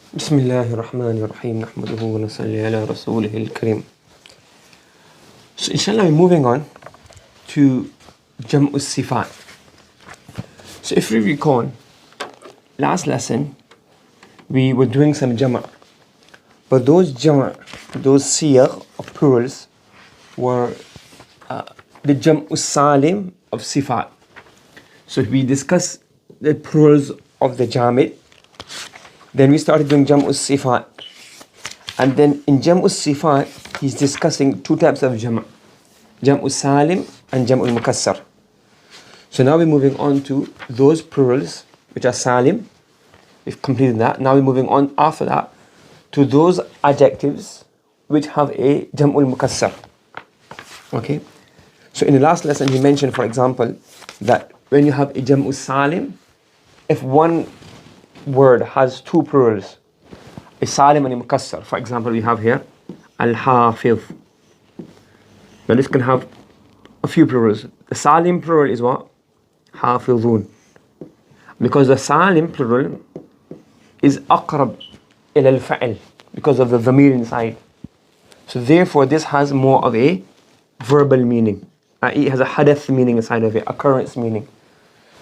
بسم الله الرحمن الرحيم نحمده ونصلي على رسوله الكريم. So inshallah we're moving on to Jam'u Sifat. So if we recall, last lesson we were doing some Jama', but those Jama', those siyagh of plurals were the Jam'u Salim of Sifat. So we discussed the plurals of the Jamid. Then we started doing Jam'u Sifat. And then in Jam'u Sifat, he's discussing two types of Jama'. Jam'u Salim and Jam'u Mukassar. So now we're moving on to those plurals which are Salim. We've completed that. Now we're moving on after that to those adjectives which have a Jam'u Mukassar. Okay? So in the last lesson he mentioned, for example, that when you have a Jam'u Salim, if one word has two plurals, a Salim and a Mukassar. For example, we have here Al-Hafiz. Now this can have a few plurals. The Salim plural is what? Hafizun. Because the Salim plural is aqrab ila al-fa'il, because of the dhamir inside. So therefore this has more of a verbal meaning. It has a hadath meaning inside of it, occurrence meaning.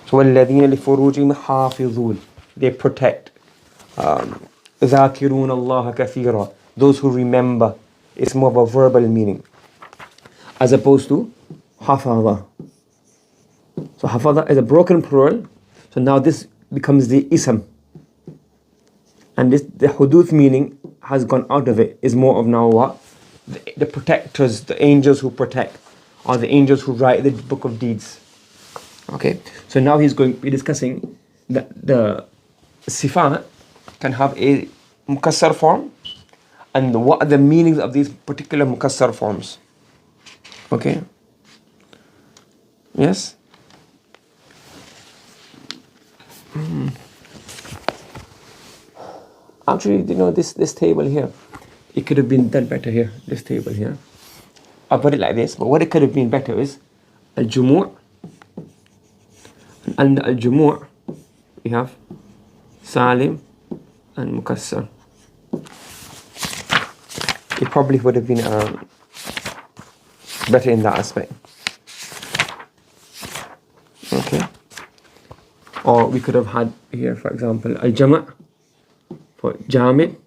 So وَالَّذِينَ لِفُرُوجِهِمْ حَافِظُونَ, they protect. ذَاكِرُونَ اللَّهَ كَثِيرًا, those who remember. It's more of a verbal meaning, as opposed to حَفَظَ. So حَفَظَ is a broken plural. So now this becomes the ism. And this, the huduth meaning has gone out of it. Is more of now what? The protectors, the angels who protect, or the angels who write the book of deeds. Okay, so now he's going to be discussing that the sifat can have a mukassar form, and what are the meanings of these particular mukassar forms. Okay, yes. Actually, you know, this table here, it could have been done better here. This table here, I put it like this, but what it could have been better is al-jumu'. And al-jumu' we have Salim and Mukassar. It probably would have been better in that aspect. Okay. Or we could have had here, for example, al-jama' for Jamid,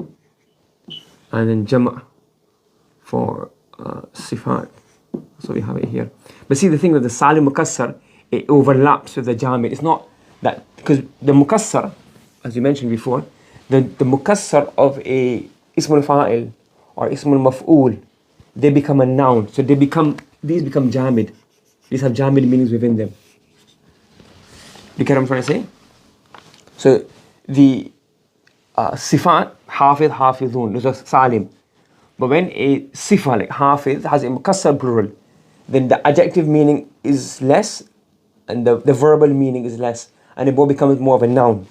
and then jama' for Sifat. So we have it here. But see, the thing with the Salim Mukassar, it overlaps with the Jamid. It's not that, because the Mukassar, as you mentioned before, the Mukassar of a Ismul Fa'il or Ismul Maf'ul, they become a noun. So these become Jamid. These have Jamid meanings within them. You get what I'm trying to say? So the Sifat, Hafiz, Hafizun, those are Salim. But when a Sifa like Hafiz has a Mukassar plural, then the adjective meaning is less, and the verbal meaning is less, and it both becomes more of a noun.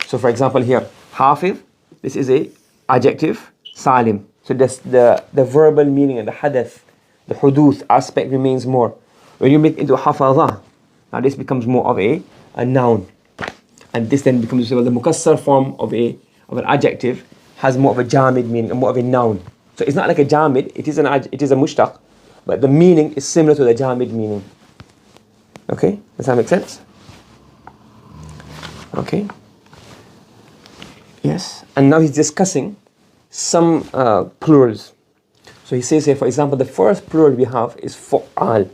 So for example here, Hafiz, this is a adjective, Salim. So that's the verbal meaning and the hadath, the huduth aspect remains more. When you make it into Hafaza, now this becomes more of a noun. And this then becomes the Mukassar form of an adjective, has more of a Jamid meaning and more of a noun. So it's not like a Jamid, it is a mushtaq, but the meaning is similar to the Jamid meaning. Okay, does that make sense? Okay. Yes, and now he's discussing some plurals. So he says here, for example, the first plural we have is fu'al,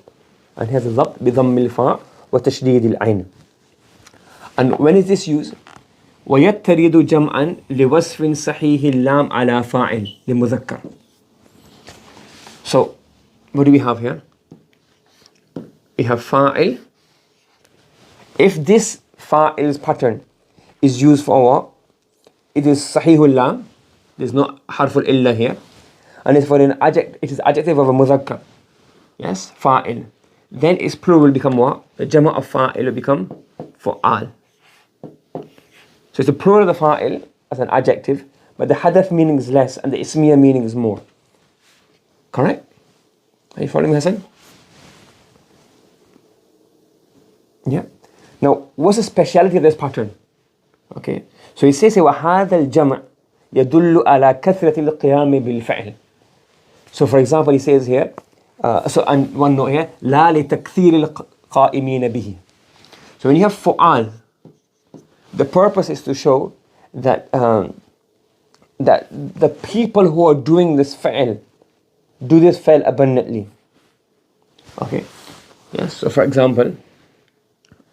and he has a dhabt bi dhamm al-fa' wa tashdid al-ayn. And when is this used? وَيَتَّرِدُ جَمْعًا لِوَصْفٍ صَحِيحِ اللَّامِ عَلَى فَاعِلٍ لِمُذَكَّرٍ. So, what do we have here? We have fa'il. If this fa'il's pattern is used for what? It is sahihul lam. There's no harful illa here. And it's for an adjective, it is adjective of a mudhakkar. Yes, fa'il. Then its plural will become what? The jama' of fa'il will become fu'al. So it's the plural of the fa'il as an adjective, but the hadath meaning is less and the ismiya meaning is more. Correct? Are you following me, Hassan? Yeah. Now, what's the speciality of this pattern? Okay. So he says, وَهَذَا الْجَمْعِ يدل على كثرة القيام بالفعل. So for example, he says here, and one note here, لا لتكثير القائمين به. So when you have فعال, the purpose is to show that that the people who are doing this فعل do this فعل abundantly. Okay. Yes. So for example,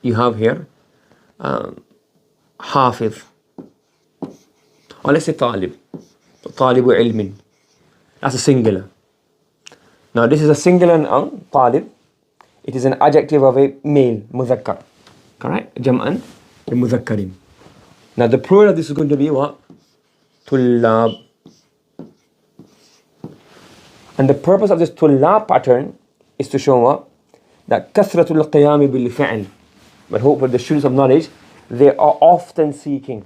you have here حافظ, or let's say طالب علم. That's a singular. Now this is a singular noun, طالب. It is an adjective of a male, مذكر. Correct? جمعا لمذكر. Now the plural of this is going to be what? طلاب. And the purpose of this طلاب pattern is to show what? That كثرة القيام بالفعل. But hopefully the students of knowledge, they are often seeking.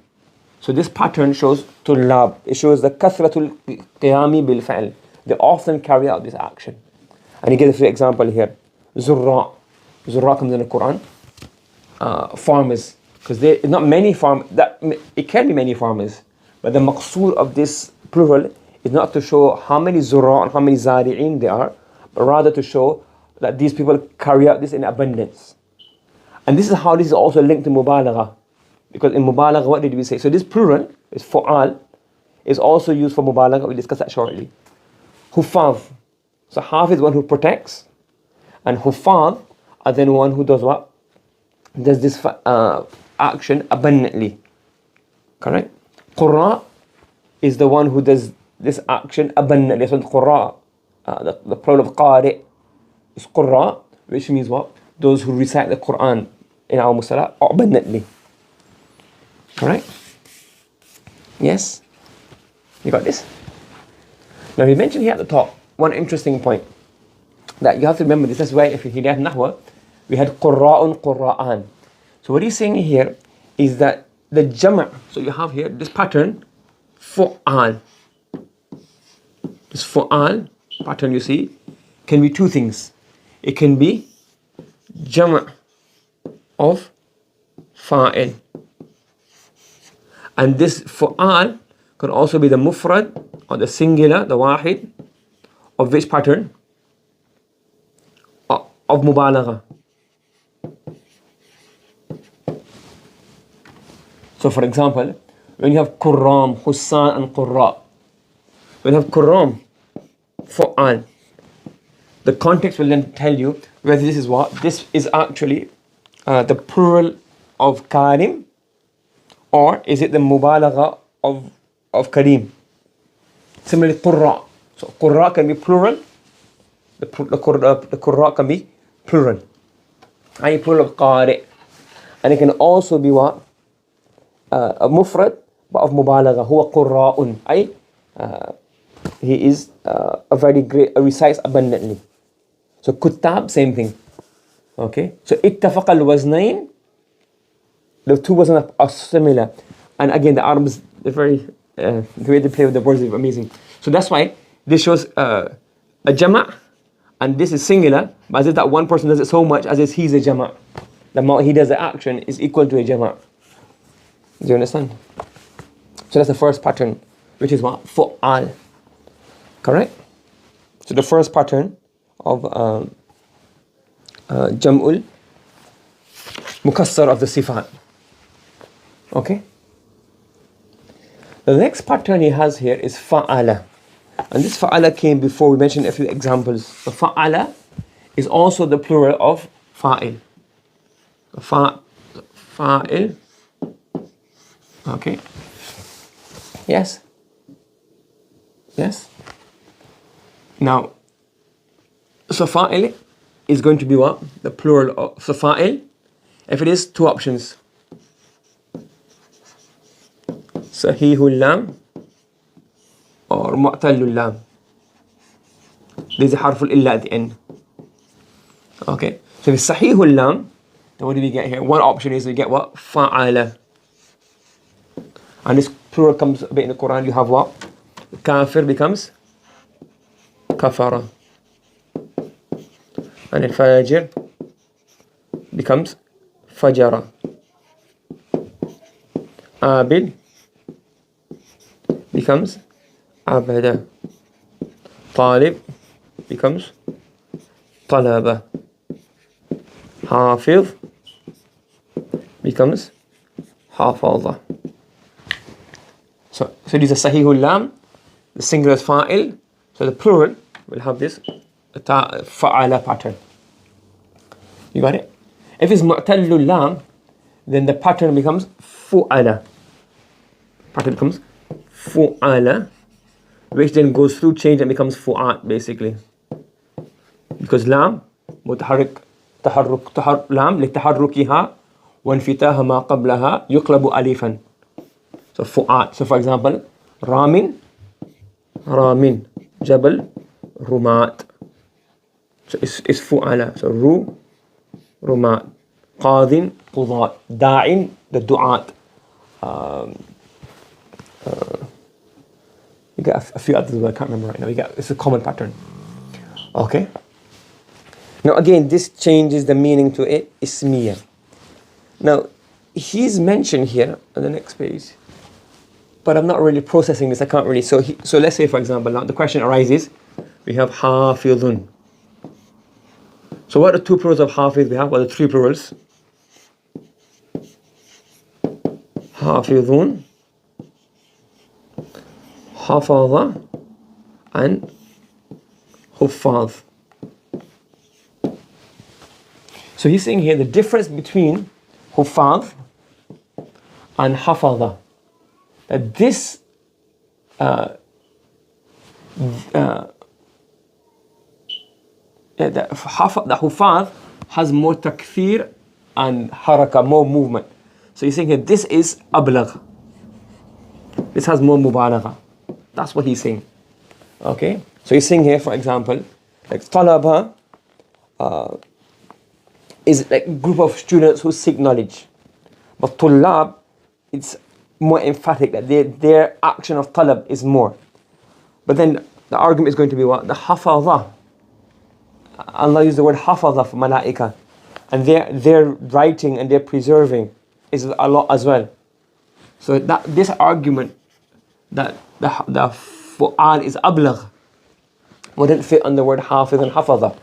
So this pattern shows طلاب. It shows the كثرة القيام بالفعل. They often carry out this action. And he gives a few example here. زراع. زراع comes in the Quran. Farmers. Because there not many it can be many farmers. But the maqsood of this plural is not to show how many zura and how many zari'in there are, but rather to show that these people carry out this in abundance. And this is how this is also linked to mubalagha. Because in mubalagha, what did we say? So this plural is fu'al, is also used for mubalagha. We'll discuss that shortly. Huffaz. So haf is one who protects, and huffaz are then one who does what? Does this action abundantly. Correct? Qurra is the one who does this action abundantly. So qurra, the plural of qari is qurra, which means what? Those who recite the Quran in our musala abundantly. Correct? Yes? You got this? Now he mentioned here at the top one interesting point that you have to remember. This is why if you had nahwa, we had qurra'un qurra'an. So what he's saying here is that the jama', so you have here this pattern fu'al. This fu'al pattern you see can be two things. It can be jama' of fa'il, and this fu'al could also be the mufrad or the singular, the wahid, of which pattern? Of mubalagha. So for example, when you have Qurram, Hussan and Qurra, when you have Qurram, fu'al, the context will then tell you whether this is what? This is actually the plural of Kareem, or is it the mubalagha of Kareem? Similarly, Qurra. So Qurra can be plural. The Qurra can be plural. I plural of Qari. And it can also be what? A mufrad, but of mubalagha. Huwa Qurra'un. He is a very great, recites abundantly. So Kuttab, same thing. Okay? So ittafaqa al-waznayn, the two wasn't are similar. And again, the Arabs, they're very, the way they play with the words is amazing. So that's why this shows a jama', and this is singular, but as if that one person does it so much as if he's a jama'. The amount he does the action is equal to a jama'. Do you understand? So that's the first pattern, which is what? Fu'al. Correct? So the first pattern of Jam'ul Mukassar of the Sifat. Okay? The next pattern he has here is Fa'ala. And this Fa'ala came before. We mentioned a few examples. So Fa'ala is also the plural of Fa'il. Fa'il. Okay. Yes? Yes? Now, so Fa'il is going to be what? The plural of so Fa'il. If it is, two options. Sahihul Lam or Mu'tallul Lam. There's a harful illa at the end. Okay. So if it's Sahihul Lam, then what do we get here? One option is we get what? Fa'ala. And this plural comes a bit in the Quran. You have what? Kafir becomes Kafara. And al-Fajir becomes Fajara. Abid becomes abada. Talib becomes talaba. Hafiz becomes hafaza. So these are Sahihul Lam, the singular is fa'il, so the plural will have this fa'ala pattern. You got it? If it's Mu'tallul Lam, then the pattern becomes fu'ala. Pattern becomes fu'ala, which then goes through change and becomes fu'at basically. Because Lam, متحرك تحرك لام لتحركها وانفتاح ما قبلها يقلب ألفا. So fu'at. So for example, Ramin, Jabal, Rumat. So it's fu'ala. So Rumat. Qadin, Qudat. Da'in, the du'at. You got a few others, but I can't remember right now. It's a common pattern. Okay. Now again, this changes the meaning to it, ismiya. Now, he's mentioned here on the next page, but I'm not really processing this. I can't really. So let's say, for example, now the question arises: we have hafidun. So what are the two plurals of hafiz we have? What are the three plurals? Hafidun, hafaza, and huffaz. So he's saying here the difference between huffaz and hafaza. That this the huffaz has more takfir and haraka, more movement. So he's saying here this is ablagh. This has more mubalagha. That's what he's saying. Okay? So he's saying here, for example, like talaba is like a group of students who seek knowledge. But tullab, it's more emphatic that their action of talab is more. But then the argument is going to be what? The hafaza. Allah used the word hafaza for malaika. And their writing and their preserving is a lot as well. So that this argument that the fu'al is ablagh wouldn't fit on the word hafiz and hafaza.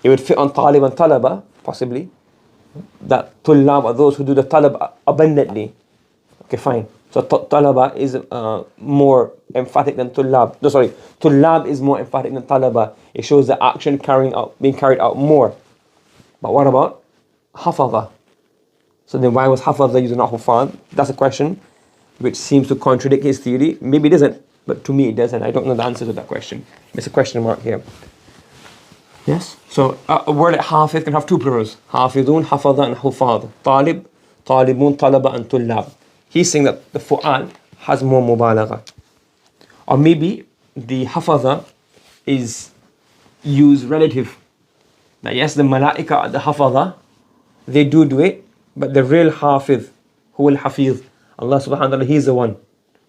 It would fit on talib and talaba, possibly. That tullab are those who do the talab abundantly. Okay, fine. So talaba is more emphatic than tullab. No, sorry. Tullab is more emphatic than talaba. It shows the action being carried out more. But what about hafaza? So then why was hafaza used not hufad? That's a question which seems to contradict his theory. Maybe it doesn't, but to me it doesn't. I don't know the answer to that question. It's a question mark here. Yes? So a word like hafiz can have two plurals. Hafidun, hafaza, and hufad. Talib, talibun, talaba, and tullab. He's saying that the fu'al has more mubalagha. Or maybe the hafaza is used relative. That yes, the malaika, the hafaza, they do it, but the real hafiz, who will hafiz, Allah subhanahu wa ta'ala, He's the one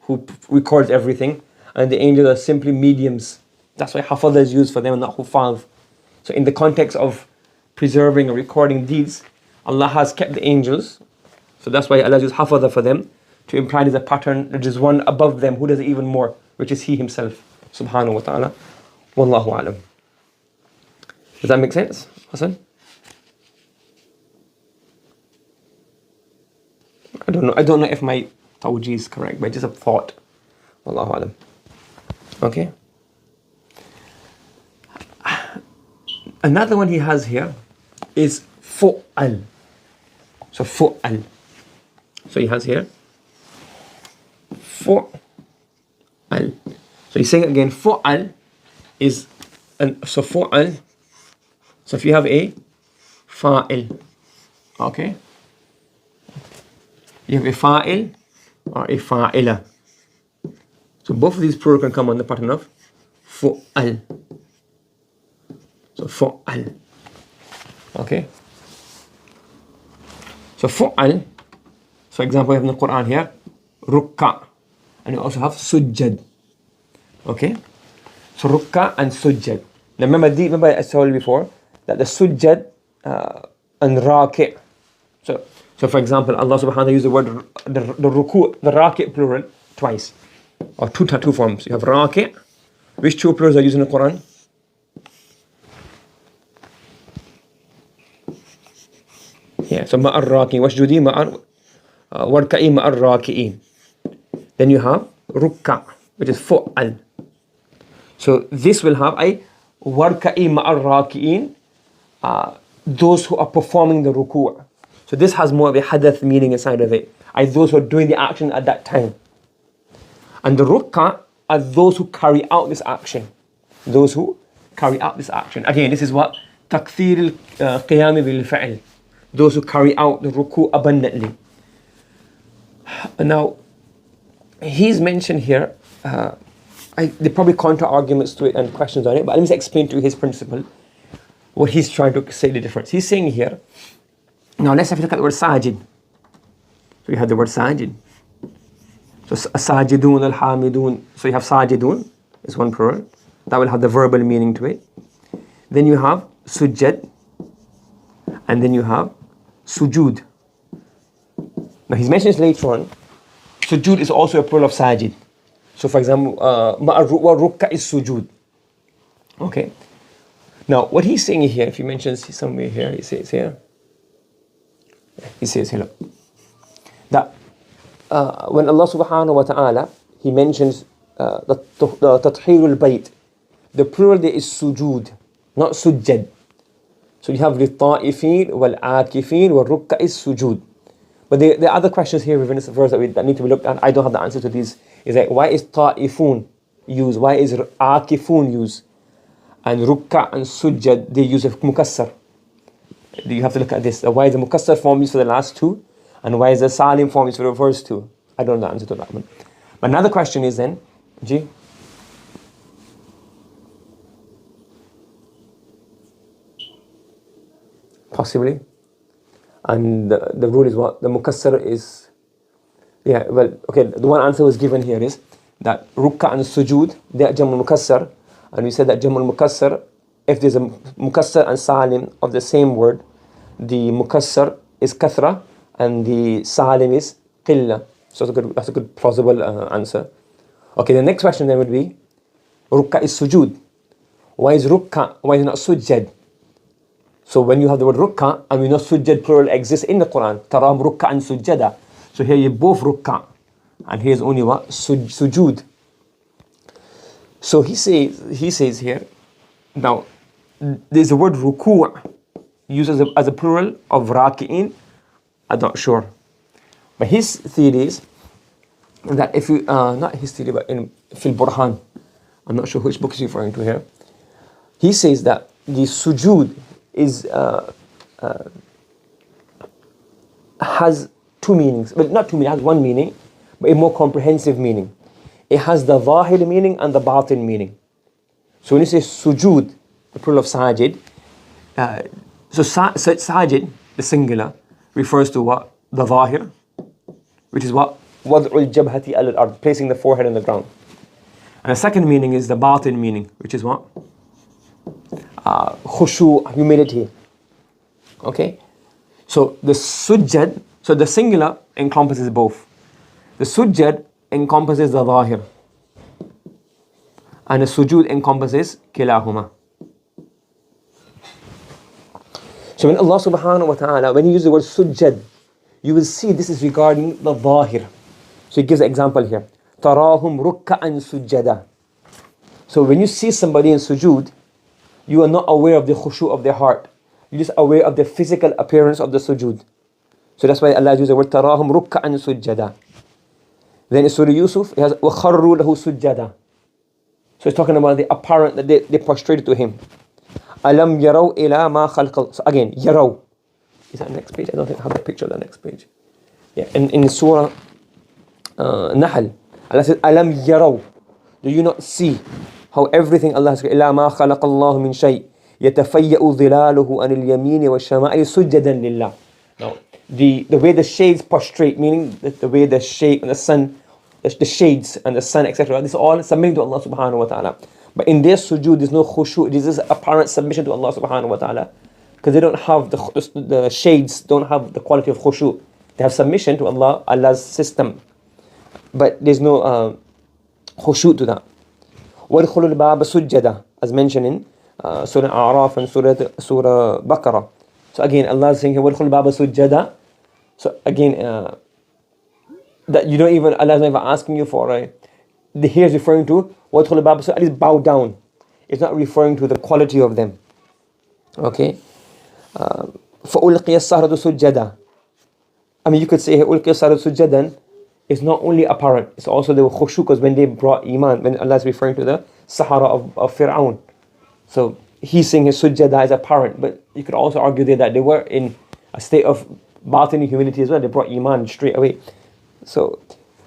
who records everything, and the angels are simply mediums. That's why hafaza is used for them and not hufaz. So in the context of preserving and recording deeds, Allah has kept the angels. So that's why Allah uses hafaza for them, to imply there's a pattern, there is one above them who does it even more, which is He Himself, subhanahu wa ta'ala. Wallahu a'lam. Does that make sense, Hassan? I don't know if my tawjih is correct, but just a thought. Wallahu a'lam. Okay. Another one he has here is fu'al. So fu'al. So he has here fu'al. So he's saying again, fu'al is so fu'al. So if you have a fa'il, okay, you have a fa'il or a fa'ila. So both of these plural can come on the pattern of fu'al. So fu'al. Okay. So fu'al, for example, we have in the Quran here, rukka. And you also have sujjad. Okay. So rukka and sujjad. Now remember I told you before that the sujjad and raki'. So for example, Allah subhanahu wa ta'ala used the word the ruku', the raki' plural twice. or two forms. You have raki'. Which two plurals are used in the Quran? Yeah, so ma'ar raki, wasjudi ma'ar warka'i ma'ar raki'in. Then you have rukka, which is fu'al. So this will have a warka'i ma'ar raki'in, those who are performing the ruku'. So this has more of a hadath meaning inside of it. Those who are doing the action at that time. And the rukka are those who carry out this action. Those who carry out this action. Again, this is what? Takthir al-qiyam bil-fa'il. Those who carry out the ruku' abundantly. Now, he's mentioned here, there probably counter arguments to it and questions on it, but let me just explain to you his principle, what he's trying to say the difference. He's saying here, now let's have a look at the word sajid. So you have the word sajid. So sajidun, al-hamidun. So you have sajidun, is one plural. That will have the verbal meaning to it. Then you have sujjad. And then you have sujud. Now he's mentioned this later on. Sujud is also a plural of sajid. So for example, rukka is sujud. Okay. Now what he's saying here, if he mentions somewhere here, he says here, look, that when Allah subhanahu wa ta'ala, he mentions the tathhirul bayt, the plural there is sujud, not sujjad. So you have the ta'ifin, wal-akifin, wal-rukka is sujud. But there are other questions here within this verse that need to be looked at. I don't have the answer to these. Is like, why is ta'ifun used? Why is akifun used? And rukka and sujjad, they use a mukassar. You have to look at this. Why is the mukassar form used for the last two? And why is the salim form used for the first two? I don't know the answer to that one. But another question is then, G? Possibly. And the rule is what? The mukassar is, yeah, well, okay, the one answer was given here is that rukka and sujud, they are jamul mukassar. And we said that jamul mukassar, if there's a mukassar and salim of the same word, the mukassar is kathra and the salim is qilla. So that's a good plausible answer. Okay, the next question then would be, rukka is sujud. Why is rukka? Why is it not sujjad? So when you have the word rukka, and we know sujjad plural exists in the Quran, taram rukka and sujjada. So here you have both rukka, and here's only what? Sujud. So he says here, now there's the word ruku' used as a plural of raki'in. I'm not sure. But his theory is that if you, not his theory, but in Fil Burhan, I'm not sure which book he's referring to here. He says that the sujud is has two meanings, but not two meanings, it has one meaning, but a more comprehensive meaning. It has the zahir meaning and the batin meaning. So when you say sujud, the plural of sajid, so sajid, the singular, refers to what? The zahir, which is what? Wad'ul jabhati al-ard, placing the forehead on the ground. And the second meaning is the batin meaning, which is what? Khushu, humility. Okay? So the sujjad, so the singular encompasses both. The sujjad encompasses the zahir. And the sujud encompasses kilahuma. So when Allah subhanahu wa ta'ala, when you use the word sujjad, you will see this is regarding the zahir. So he gives an example here. Tarahum rukka'an sujjada. So when you see somebody in sujud, you are not aware of the khushu of their heart. You're just aware of the physical appearance of the sujud. So that's why Allah uses the word tarahum rukka'an sujjada. Then in Surah Yusuf, it has وَخَرُّوا لَهُ سُجَّدًا. So it's talking about the apparent that they prostrated to him. أَلَمْ يَرَوْا إِلَى مَا خَلْقَ. So again, يَرَوْا. Is that the next page? I don't think I have a picture of the next page. Yeah, in Surah Nahl, Allah says, أَلَمْ يَرَوْا. Do you not see how everything Allah has created? إِلَى مَا خَلَقَ اللَّهُ مِنْ شَيْءٍ يَتَفَيَّأُ ظِلَالُهُ عَنِ الْيَمِينِ وَالشَّمَائِلِ سُجَّدًا لِلَّهِ. Now, the way the shades prostrate, meaning the way the shade and the sun, the shades and the sun, etc. This is all submitting to Allah subhanahu wa ta'ala. But in their sujood, there's no khushu. This is apparent submission to Allah subhanahu wa ta'ala. Because they don't have the shades, don't have the quality of khushu. They have submission to Allah, Allah's system. But there's no khushu' to that. وَادْخُلُوا الْبَابَ سُجَّدًا, as mentioned in Surah A'raf and Surah Baqarah. So again, Allah is saying here, وَادْخُلُوا الْبَابَ سُجَّدًا. So again, that you don't even, Allah is not even asking you for, right? Here is referring to وَادْخُلُوا الْبَابَ, so at least bow down. It's not referring to the quality of them. Okay? فَأُلْقِيَ السَّحْرَةُ سُجَّدًا. I mean, you could say here, أُلْقِيَ السَّحْرَةُ سُجَّدًا. It's not only apparent, it's also the khushu, because when they brought iman, when Allah is referring to the Sahara of Fir'aun. So he's saying his sujjada is apparent, but you could also argue there that they were in a state of batini humility as well. They brought iman straight away. So,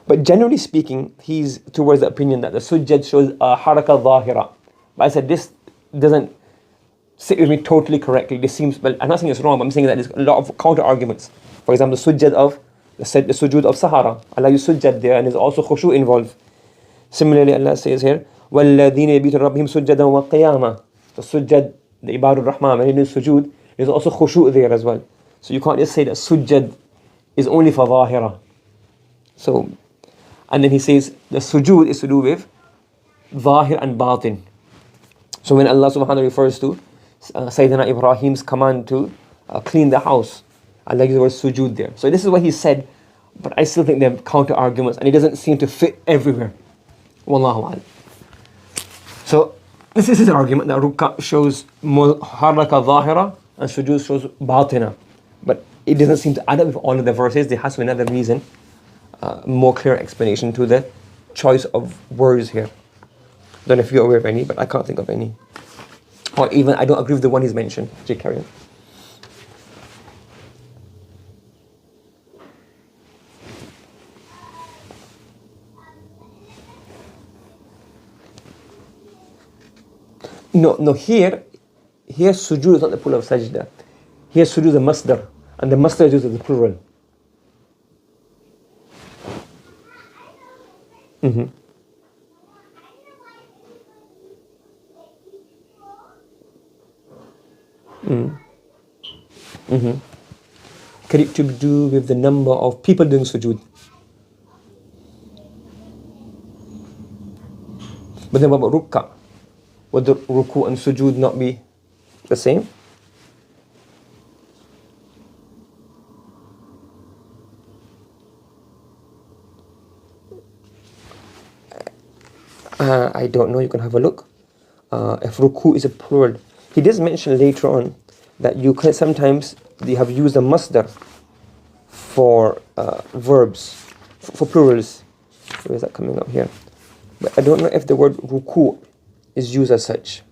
but generally speaking, he's towards the opinion that the sujjad shows a haraka dhahira. But I said this doesn't sit with me totally correctly. This seems, well, I'm not saying it's wrong, but I'm saying that there's a lot of counter arguments. For example, the sujjad of the sujood of Sahara. Allah you sujjad there, and there's also khushu involved. Similarly, Allah says here, وَالَّذِينَ يَبِيتُ رَبِّهِمْ سُجَّدًا وَقِيَامًا. The sujjad, the ibadur rahman, when you do sujood, there's also khushu there as well. So you can't just say that sujjad is only for zahira. So, and then he says the sujood is to do with zahir and batin. So when Allah subhanahu wa ta'ala refers to Sayyidina Ibrahim's command to clean the house, Allah uses the word sujood there. So this is what he said, but I still think they have counter arguments, and it doesn't seem to fit everywhere. Wallahu a'lam. So this is his argument that ruk'a shows haraka zahira and sujood shows batina. But it doesn't seem to add up with all of the verses. There has to be another reason, more clear explanation to the choice of words here. Don't know if you're aware of any, but I can't think of any. Or even I don't agree with the one he's mentioned. Jay, carry on. No, here sujood is not the plural of sajda. Here sujood is a masdar, and the masdar is used as the plural. Could it to do with the number of people doing sujood? But then what about ruk'a? Would the ruku and sujood not be the same? I don't know, you can have a look. If ruku is a plural, he does mention later on that you can sometimes, they have used a masdar for verbs, for plurals. Where is that coming up here? But I don't know if the word ruku is used as such.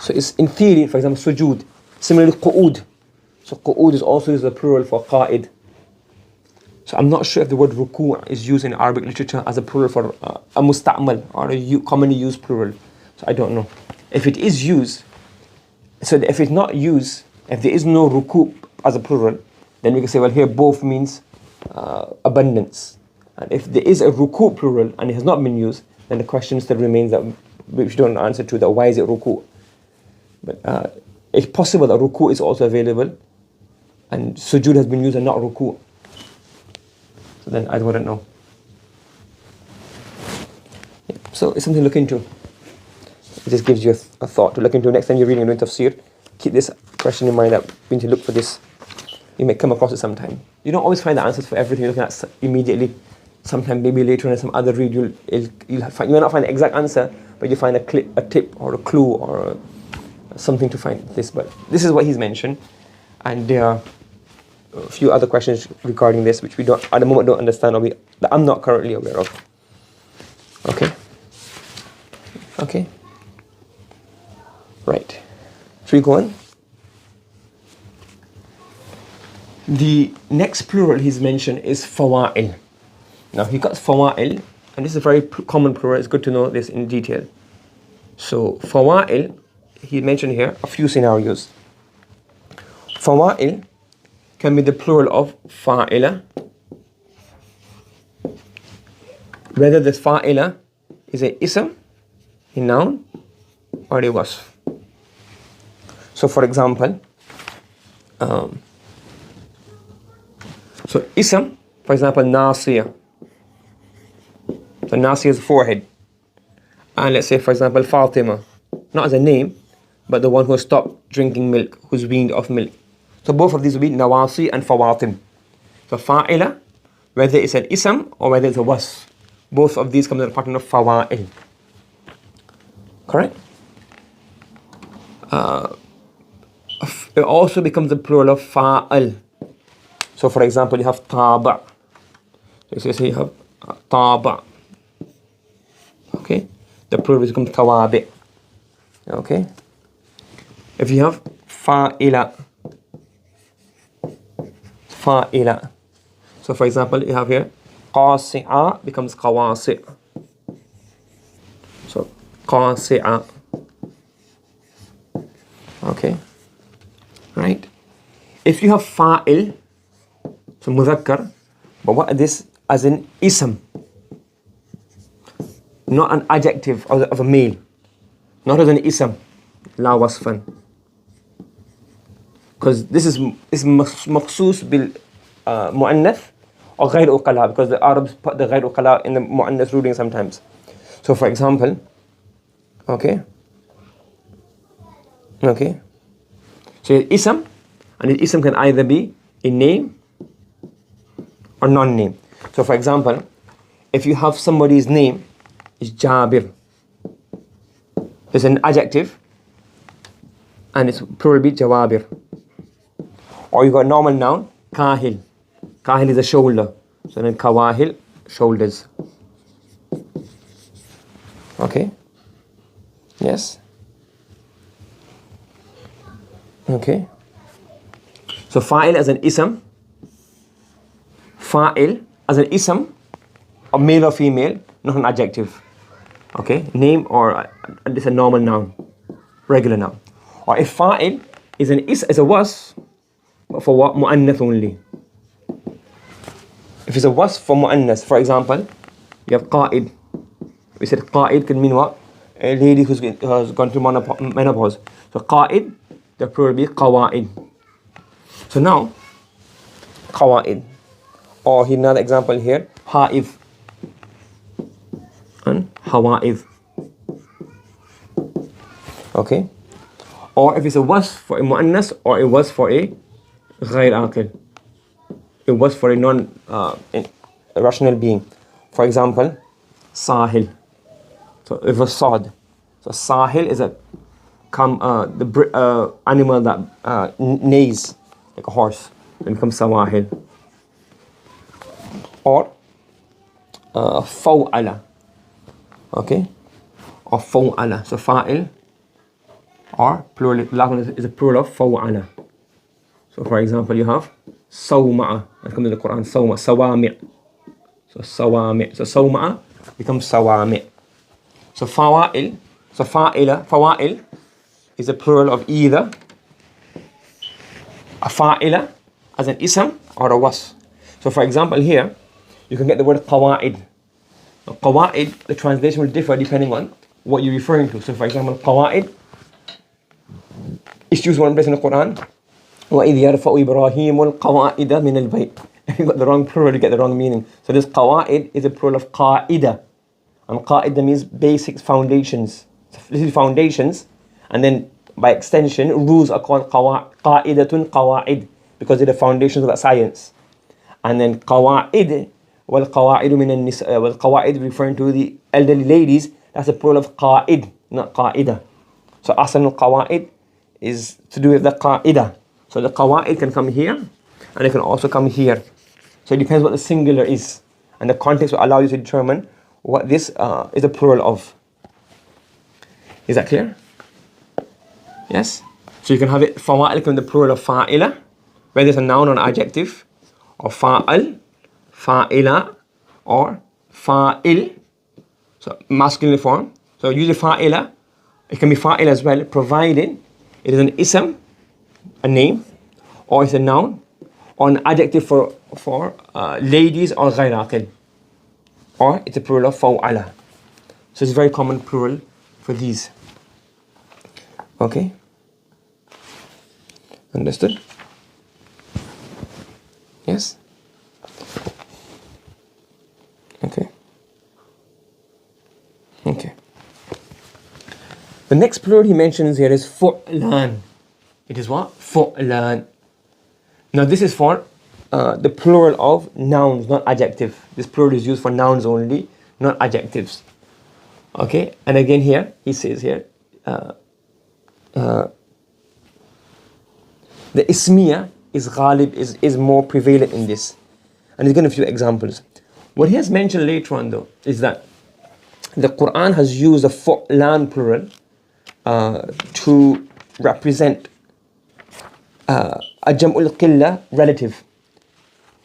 So it's in theory, for example, sujood. Similarly, qu'ud. So qu'ud is also used as a plural for qa'id. So I'm not sure if the word ruku' is used in Arabic literature as a plural for a musta'mal or a commonly used plural. So I don't know. If it is used, so if it's not used, if there is no ruku' as a plural, then we can say, well, here both means abundance. And if there is a ruku' plural and it has not been used, then the question still remains that which don't answer to that, why is it ruku'? But it's possible that ruku' is also available and sujood has been used and not ruku'. So then I wouldn't know. Yeah. So it's something to look into. It just gives you a thought to look into. Next time you're reading doing tafsir, keep this question in mind that we need to look for this. You may come across it sometime. You don't always find the answers for everything you're looking at immediately. Sometime maybe later on in some other read you may not find the exact answer, but you find a tip or a clue or something to find this. But this is what he's mentioned, and there are a few other questions regarding this which we don't at the moment don't understand, or that I'm not currently aware of. Okay. Right. Should we go on? The next plural he's mentioned is fawa'il. Now he got fawa'il, and this is a very common plural. It's good to know this in detail. So fawa'il, he mentioned here a few scenarios. Fawa'il can be the plural of fa'ila, whether this fa'ila is a ism, a noun, or a wasf. So for example, so ism, for example, nasiya. So So Nasi is forehead. And let's say, for example, Fatima, not as a name, but the one who stopped drinking milk, who's weaned off milk. So both of these will be Nawasi and Fawatim. So Fa'ila, whether it's an ism or whether it's a wasf, both of these come to the pattern of Fawa'il. Correct? It also becomes the plural of Fa'al. So for example, you have Taba. So you have Taba. Okay? The plural becomes Tawabi. Okay? If you have Fa'ila. Fa'ila. So for example, you have here Qasi'a becomes Qawasi'. So Qasi'a. Okay? Right? If you have Fa'il, so Mudhakkar, but what is this as an ism? Not an adjective of a male. Not as an ism. La wasfan. Because this is مخصوص bil mu'annath or غير uqala, because the Arabs put the غير uqala in the mu'annath ruling sometimes. So for example, okay, so ism, and the ism can either be a name or non-name. So for example, if you have somebody's name is Jabir, it's an adjective and it's plural be Jawabir. Or you got a normal noun, Kahil. Kahil is a shoulder. So then Kawahil, shoulders. Okay? Yes? Okay? So Fa'il as an ism. Fa'il as an ism, or male or female, not an adjective. Okay? Name or it's a normal noun, regular noun. Or if Fa'il is a wasf, for what? Mu'annath only. If it's a wasf for mu'annath, for example, you have qa'id. We said qa'id can mean what? A lady who has gone through menopause. So qa'id, the plural will be qawa'id. So now, qawa'id. Or another example here, ha'id and hawa'id. Okay? Or if it's a wasf for a mu'annath or a wasf for a غير عاقل, it was for a non-rational being. For example, Sahil. So it was Sa'd. So Sahil is the animal that neighs like a horse. It becomes Sawahil. Or Faw'ala. Okay? Or Faw'ala. So Fa'il or plural is a plural of Faw'ala. So for example, you have Sawma'a. That comes in the Quran. Sawma, Sawami'. So Sawami'. So Sawma'a becomes Sawami'. So Fawa'il. So Fawa'il is a plural of either a Fa'ila as an ism or a wasf. So for example here, you can get the word Qawa'id. Qawa'id, the translation will differ depending on what you're referring to. So for example, Qawa'id is used one place in the Quran. وَإِذْ يَرْفَعُ إِبْرَاهِيمُ الْقَوَائِدَ مِنَ الْبَيْتِ. If you got the wrong plural, you get the wrong meaning. So this qawa'id is a plural of qa'ida. And qa'ida means basics, foundations. So this is foundations. And then by extension, rules are called qa'idatun qawa'id, because they're the foundations of that science. And then qawa'id, وَالْقَوَائِدُ مِنَ النِّسَاءِ, وَالْقَوَائِد referring to the elderly ladies, that's a plural of qa'id, not qa'ida. So asl al-qawa'id is to do with the qa'ida. So the qawa'id can come here, and it can also come here. So it depends what the singular is. And the context will allow you to determine what this is a plural of. Is that clear? Yes? So you can have it, fawa'il can be the plural of fa'ila, whether it's a noun or an adjective, or fa'al, fa'ila, or fa'il. So masculine form. So usually fa'ila, it can be fa'il as well, provided it is an ism, a name, or it's a noun, or an adjective for ladies or غير عاقل, or it's a plural of faw'ala. So it's a very common plural for these. Okay? Understood? Yes? Okay. Okay. The next plural he mentions here is fu'lan. It is what? Fu'lan. Now this is for the plural of nouns, not adjective. This plural is used for nouns only, not adjectives. Okay, and again here, he says here, the ismiya is ghalib, is more prevalent in this. And he's given a few examples. What he has mentioned later on though, is that the Quran has used a fu'lan plural to represent a jam'ul qilla relative.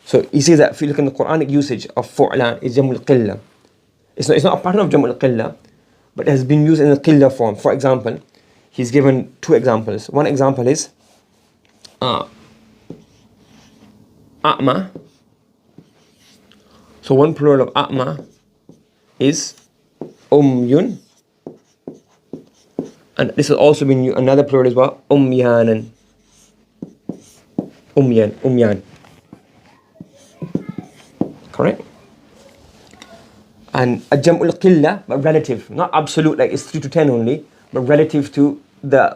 So he says that if you look in the Quranic usage of fu'lan, is jam'ul qilla. It's not a pattern of jam'ul qilla, but it has been used in the qilla form. For example, he's given two examples. One example is a'ma. So one plural of a'ma is umyun. And this has also been used, another plural is what? Umyanan. Umyan. Correct? And a jam'ul qilla, but relative, not absolute, like it's 3 to 10 only, but relative to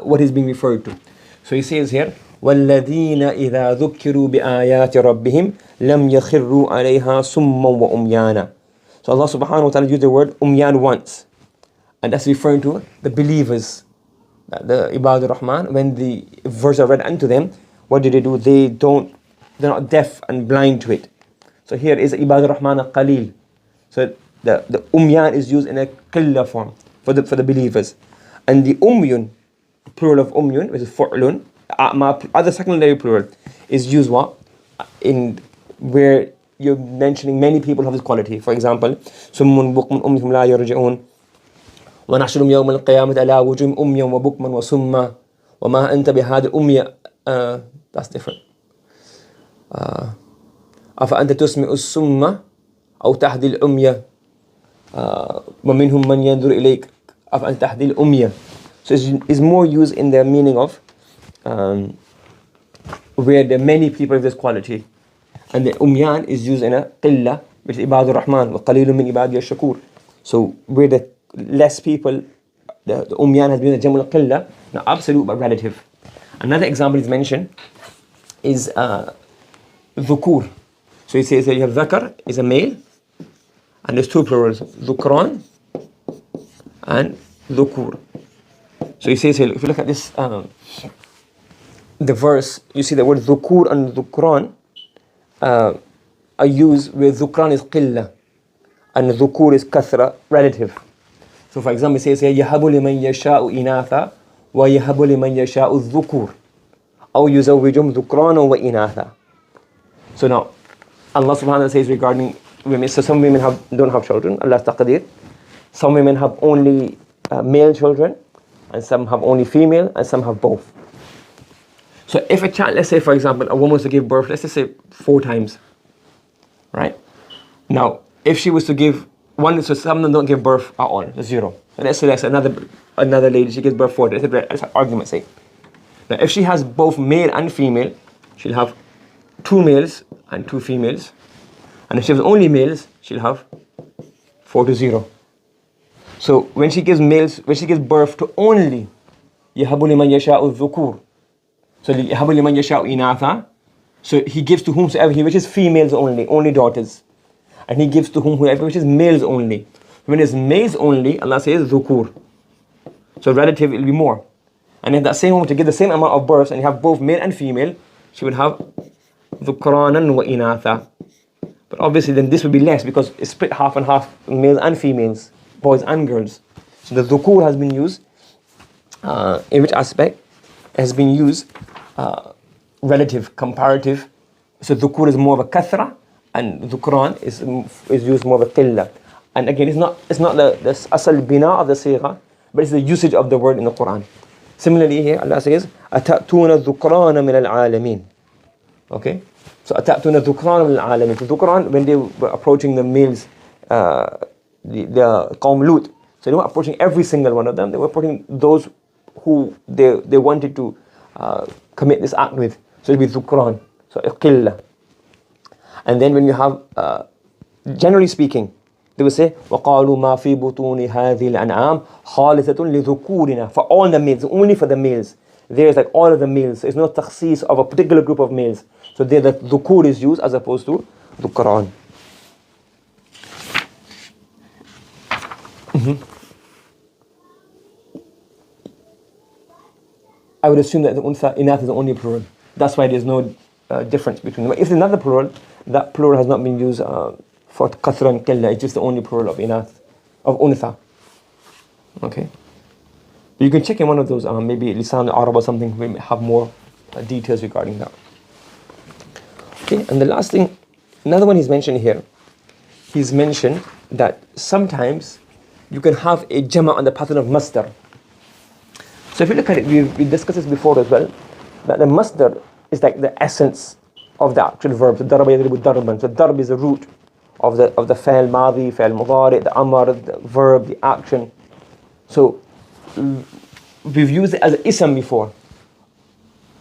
what is being referred to. So he says here, وَالَّذِينَ إِذَا ذُكِّرُوا بِآيَاتِ رَبِّهِمْ لَمْ يَخِرُّوا عَلَيْهَا سُمًّا وَأُمْيَانًا. So Allah subhanahu wa ta'ala used the word umyan once, and that's referring to the believers, the Ibadur Rahman. When the verse are read unto them, what do? They're not deaf and blind to it. So here is Ibadur Rahman al-Qalil. So the umyan is used in a qilla form for the believers. And the umyun, plural of umyun, which is fu'lun, other secondary plural, is used what? In where you're mentioning many people have this quality. For example, summun bukmun umyum la yarji'un wa nahshurum yawm al-qiyamati ala wujuhim umyan wa bukman wa summa wa ma anta bihadhi umya. That's different. أفأنت تسمع السم أو تهدي العمي ومنهم من ينظر إليك أفأنت تهدي العمي. So it's more used in the meaning of where there are many people of this quality, and the umyan is used in a qilla, which is Ibadur Rahman wa qalilun min ibadiy ash-shakur. So where the less people, the umyan has been a jamul qilla, not absolute but relative. Another example is mentioned is dhukur. So he says that you have dhakar is a male, and there's two plurals, dhukran and dhukur. So he says here, if you look at this, the verse, you see the word dhukur and dhukran are used where dhukran is qilla and dhukur is kathra, relative. So for example, it says here, يَهَبُ لِمَنْ يَشَاءُ إِنَاثًا وَيَهَبُ لِمَنْ يَشَاءُ الذُّكُورِ أَوْ يُزَوِّجُهُمْ ذُكْرَانًا وَإِنَاثًا. So now, Allah subhanahu wa ta'ala says regarding women, so some women don't have children, Allah's taqdeer. Some women have only male children, and some have only female, and some have both. So if a child, let's say for example, a woman was to give birth, let's just say 4 times, right? Now, if she was to give one, so some of them don't give birth at all, that's 0. So let's say that's another lady, she gives birth 4 times, that's an argument's sake. Now if she has both male and female, she'll have 2 males and 2 females. And if she has only males, she'll have 4 to 0. So when she gives birth to only يَهَبُ لِمَنْ يَشَاءُ الذُّكُورِ, so يَهَبُ لِمَنْ يَشَاءُ إِنَاثًا, so he gives to whomsoever he wishes females only daughters. And he gives to whoever wishes males only. When it's males only, Allah says dhukur. So relative it will be more. And if that same woman to give the same amount of births and you have both male and female, she would have dhukranan wa inatha. But obviously then this would be less because it's split half and half, males and females, boys and girls. So the dhukur has been used, in which aspect? It has been used relative, comparative. So dhukur is more of a kathra, and dhukran is used more of a qilla. And again, it's not the asal bina of the sigha, but it's the usage of the word in the Quran. Similarly here, Allah says, أَتَأْتُونَ الذُّكْرَانَ مِنَ الْعَالَمِينَ. Okay? So أَتَأْتُونَ الذُّكْرَانَ مِنَ الْعَالَمِينَ. So Dhukran, when they were approaching the males, the Qawm Lut, so they were approaching every single one of them. They were approaching those who they wanted to commit this act with. So it would be Dhukran. So qilla. And then when you have, generally speaking, They will say, وَقَالُوا مَا فِي بُطُونِ هَذِهِ الْأَنْعَامِ خَالِصَةٌ لِذُكُورِنَا, for all the males, only for the males. There's like all of the males. There's no takhsis of a particular group of males. So there the dhukur is used as opposed to dhukran. I would assume that the untha, inath is the only plural. That's why there's no difference between them. If there's another plural, that plural has not been used for kathra and qilla. It's just the only plural of inath, of untha. Okay. You can check in one of those, maybe Lisan al-Arab or something, we may have more details regarding that. Okay, and the last thing, another one he's mentioned here, he's mentioned that sometimes you can have a jama on the pattern of masdar. So if you look at it, we discussed this before as well, that the masdar is like the essence of the actual verb. So daraba yadribu darban. So darb is the root of the fa'al madi, fa'al mudari, the amr, the verb, the action. So we've used it as an ism before,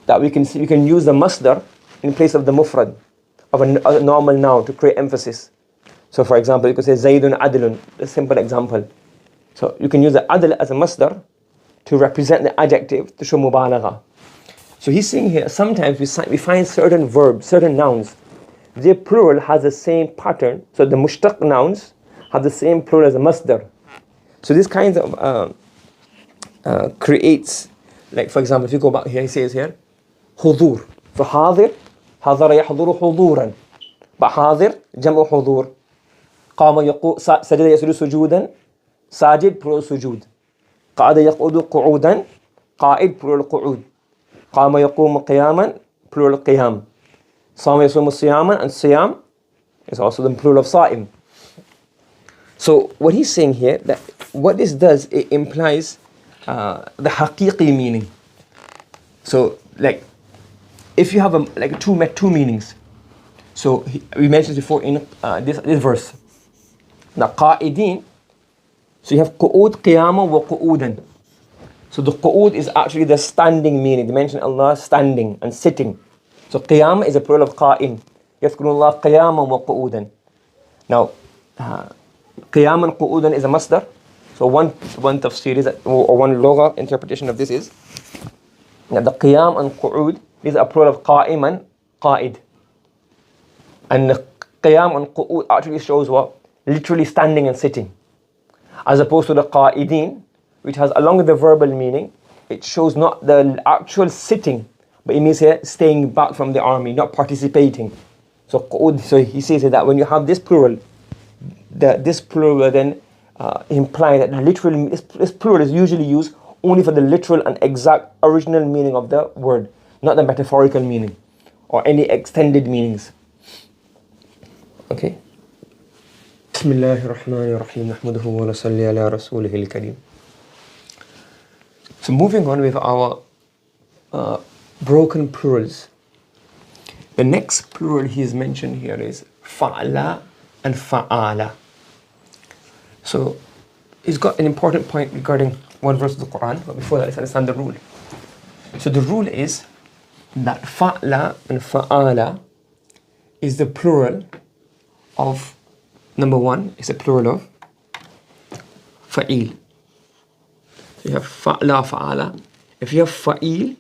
that we can use the masdar in place of the mufrad of a normal noun to create emphasis. So for example, you could say Zaydun adlun, a simple example. So you can use the adl as a masdar to represent the adjective to show mubalagha. So he's saying here, sometimes we find certain verbs, certain nouns, their plural has the same pattern. So the mushtaq nouns have the same plural as a masdar. So this kind of creates, like for example, if you go back here, he says here, hudur. So hadir, hadara yahduru huduran. But hadir, jam'u hudur. Qama yaqu, sajada yasudu sujudan, sajid, plural sujud. Qa'ada yaqudu qu'udan, qa'id, plural qu'ud. Qama yaqumu qiyaman, plural qiyam. Sama yasumu siyaman, and siyam is also the plural of sa'im. So what he's saying here, that what this does, it implies the haqiqi meaning. So like if you have like two meanings. So we mentioned before in this verse, the qa'idin, so you have qu'ud, qiyama wa qu'udan. So the qu'ud is actually the standing meaning. They mention Allah standing and sitting. So qiyama is a plural of qa'im. Yadhkurullah qiyama wa qu'udan. Now qiyam and qu'udan is a masdar. So one tafsir is, or one lugha interpretation of this is that the qiyam and qu'ud is a plural of qa'im and qa'id. And the qiyam and qu'ud actually shows what? Literally standing and sitting. As opposed to the qa'idin, which has, along with the verbal meaning, it shows not the actual sitting, but it means here staying back from the army, not participating. So qu'ud, so he says that when you have this plural, this plural will then imply that literally this plural is usually used only for the literal and exact original meaning of the word, not the metaphorical meaning or any extended meanings. Okay. Bismillahir Rahmanir Rahim. Nahmaduhu wa nasalli ala rasulihil Kareem. So moving on with our broken plurals. The next plural he is mentioned here is fa'ala and fa'ala. So he's got an important point regarding one verse of the Quran, but before that, let's understand the rule. So the rule is that fa'la and fa'ala is the plural of, number one, is a plural of fa'il. So you have fa'la, fa'ala. If you have fa'il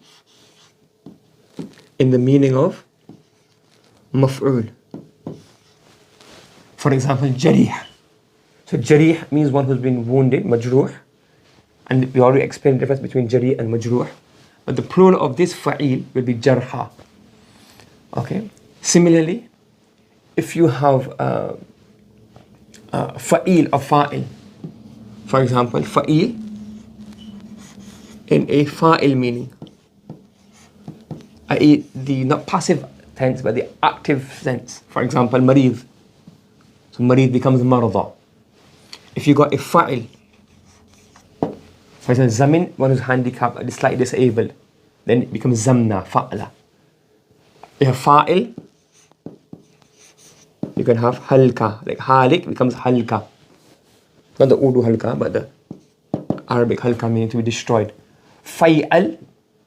in the meaning of maf'ul, for example, jarih. So jarih means one who's been wounded, majruh. And we already explained the difference between jarih and majruh. But the plural of this fa'il will be jarha. Okay. Similarly, if you have fa'il of fa'il, for example, fa'il in a fa'il meaning, i.e. the not passive tense but the active sense. For example, marid. So marid becomes marada. If you got a fa'il, for example, zamin, one who's handicapped or slightly disabled, then it becomes zamna, fa'ala. You have fa'il, you can have halka, like halik becomes halka. Not the Urdu halka, but the Arabic halka, meaning to be destroyed. Fa'al,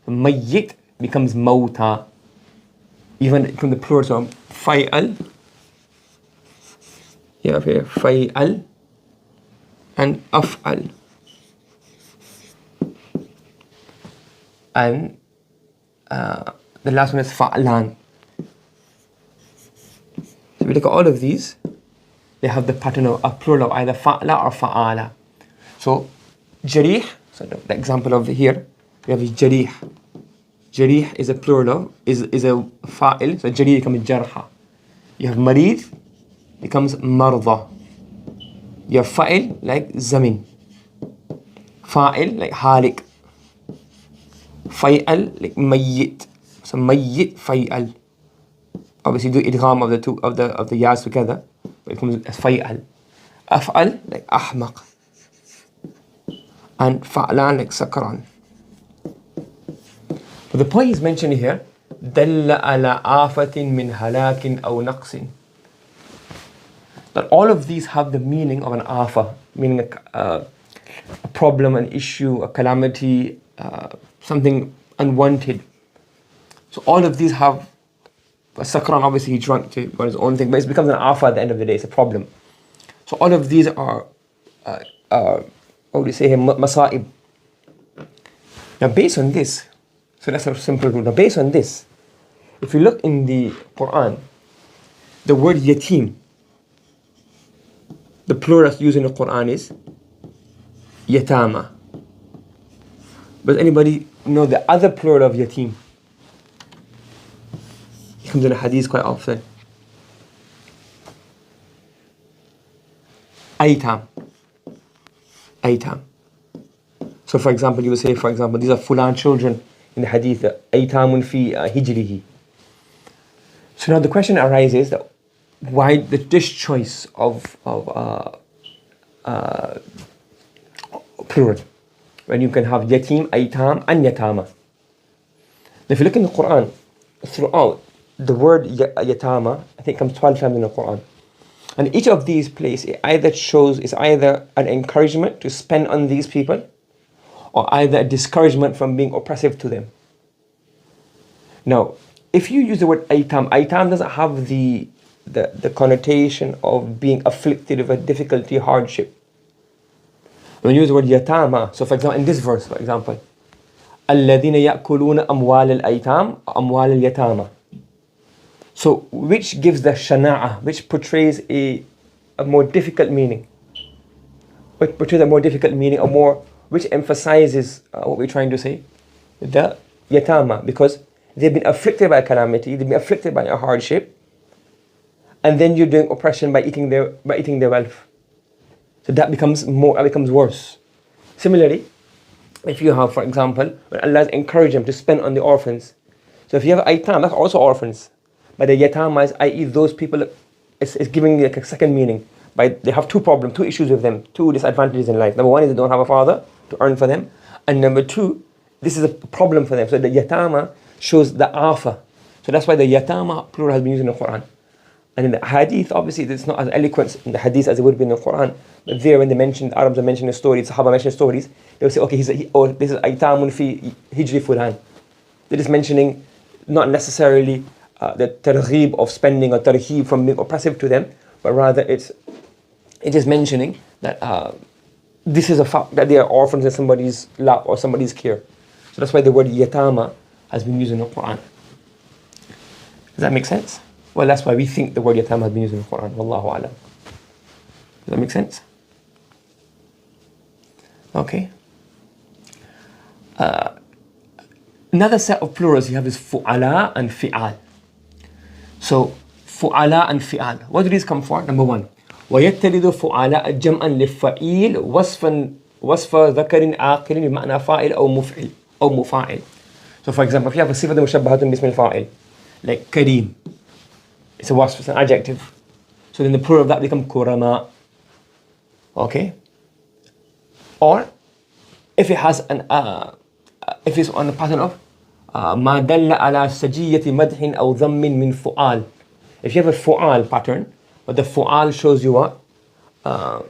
mayyit, becomes mauta. Even from the plural, so fa'al, you have here fa'al, and af'al. And the last one is fa'lan. So we look at all of these, they have the pattern of a plural of either fa'la or fa'ala. So jarih, so the example over here, we have jarih. Jarih is a plural of, is a fa'il, so jarih becomes jarha. You have marid, becomes marda. You have fa'il like zamin. Fa'il like halik. Fa'al like mayyit. So mayyit fa'al. Obviously do idgham of the two of the yas together, but it becomes fa'al. Af'al like ahmaq. And fa'lan like sakran. But the point is mentioned here, دل على آفة من هلاك أو نقص. That all of these have the meaning of an afa, meaning a problem, an issue, a calamity, something unwanted. So all of these have, sakran obviously he drank to on his own thing, but it becomes an afa at the end of the day, it's a problem. So all of these are, what would you say here, masa'ib. Now based on this, so that's a simple rule. Now based on this, if you look in the Quran, the word yatim, the plural used in the Quran is yatama. Does anybody know the other plural of yatim? It comes in a hadith quite often. Aitam. Aitam. So for example, you would say, for example, these are fulan children in the hadith, Aitamun fi hijrihi. So now the question arises that why this choice of plural when you can have yatim, aitam and yatama. Now if you look in the Quran, throughout the word yatama, I think comes 12 times in the Quran. And each of these places, it either shows, is either an encouragement to spend on these people, or either a discouragement from being oppressive to them. Now, if you use the word aitam, aitam doesn't have the connotation of being afflicted with a difficulty, hardship. When you use the word yatama, so for example, in this verse, for example, الَّذِينَ يَأْكُلُونَ أَمْوَالَ الْأَيْتَامِ أَمْوَالَ الْيَتَامَى. So, which gives the shana'ah, which portrays a more difficult meaning? Which portrays a more difficult meaning, or more, which emphasizes what we're trying to say? The yatama, because they've been afflicted by a calamity, they've been afflicted by a hardship, and then you're doing oppression by eating their wealth. So that becomes worse. Similarly, if you have, for example, when Allah has encouraged them to spend on the orphans. So if you have aitam, that's also orphans. But the yatama is, i.e. those people, it's giving like a second meaning. They have two problems, two issues with them, two disadvantages in life. Number one is they don't have a father to earn for them. And number two, this is a problem for them. So the yatama shows the afa. So that's why the yatama plural has been used in the Quran. And in the hadith, obviously, it's not as eloquent in the hadith as it would be in the Quran. But there, when the Arabs are mentioning stories, Sahaba mention stories, they will say, okay, this is aitamun fi hijri fulan. They're just mentioning not necessarily the targhib of spending or tarhib from being oppressive to them, but rather it is mentioning that this is a fact that they are orphans in somebody's lap or somebody's care. So that's why the word yatama has been used in the Quran. Does that make sense? Well, that's why we think the word yatama has been used in the Quran. Wallahu alam. Does that make sense? Okay. Another set of plurals you have is fu'ala and fi'al. So, fu'ala and fi'al. What do these come for? Number one, وَيَتَّلِدُ فُعَلاء جَمْعًا لِلفَّعِيلِ وَصْفَ ذَكَرٍ عَاقِلٍ بِمَعْنَى فَاعِل أو مُفَاعِل. So for example, if you have a صفة مشبهة باسم الفاعل, like Kareem, it's a wasf, it's an adjective. So then the plural of that becomes kurama. Okay? Or if it has if it's on the pattern of ما دل على سجية مدح أو ذم من فعال. If you have a fu'al pattern, but the fu'al shows you what? The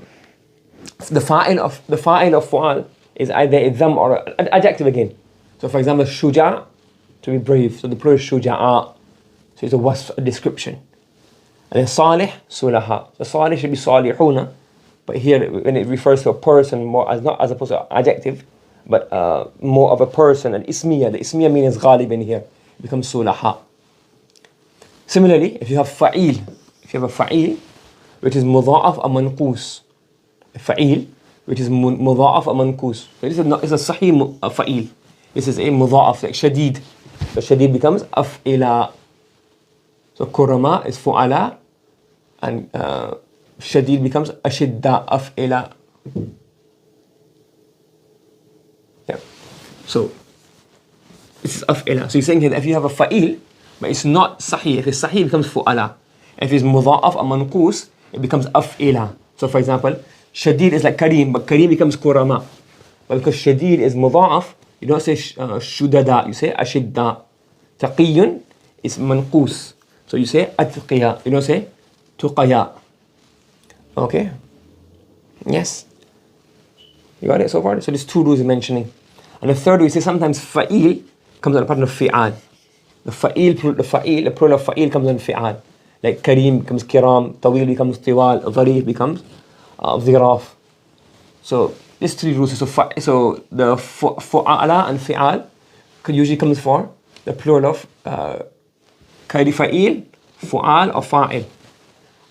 fa'il of fu'al is either a dham or an adjective again. So for example, shuja, to be brave. So the plural is shuja'a. So it's a wasf, a description. And then salih, sulaha. So salih should be salihuna. But here, when it refers to a person, more as not as opposed to adjective, but more of a person, and ismiya. The ismiya means ghalib in here. It becomes sulaha. Similarly, if you have fa'il, which is mudha'af or manqus, fa'il, which is mudha'af or manqus. So this is not, it's a sahih fa'il. This is a mudha'af, like shadid. So shadid becomes af'ila. So kurama is fu'ala, and shadid becomes ashidda, af'ila. Yeah. So this is af'ila. So you're saying here that if you have a fa'il, but it's not sahih. If it's sahih, it becomes fu'ala. If it's mudha'af or manqus, it becomes af'ila. So for example, shadid is like Kareem, but Kareem becomes kurama. But because shadid is mudha'af, you don't say shudada, you say ashidda. Taqiyun is manqus. So you say atqiya, you don't say tuqaya. Okay? Yes? You got it so far? So there's two rules mentioning. And the third, we say sometimes fa'il comes on the pattern of fi'al. The plural of fa'il comes on fi'al. Like Kareem becomes kiram, tawil becomes tiwal, dharif becomes dhiraf. So these three rules. So the fu'ala and fi'al usually comes for the plural of fa'il, fu'al or fa'il.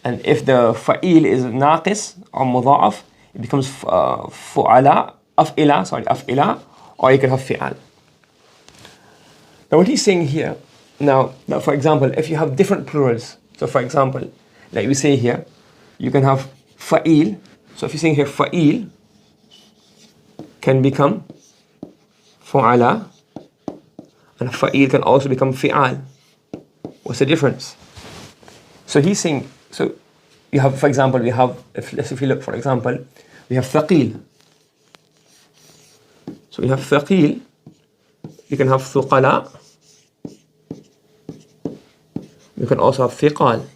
And if the fa'il is naqis or mudha'af, it becomes fu'ala, af'ila, or you can have fi'al. Now what he's saying here, now for example, if you have different plurals, so for example, like we say here, you can have fa'il. So if you're saying here fa'il can become fu'ala, and fa'il can also become fi'al. What's the difference? So he's saying, so you have, for example, we have, if you look, for example, we have thaqil. So we have thaqil, you can have thuqala, you can also have thiqal.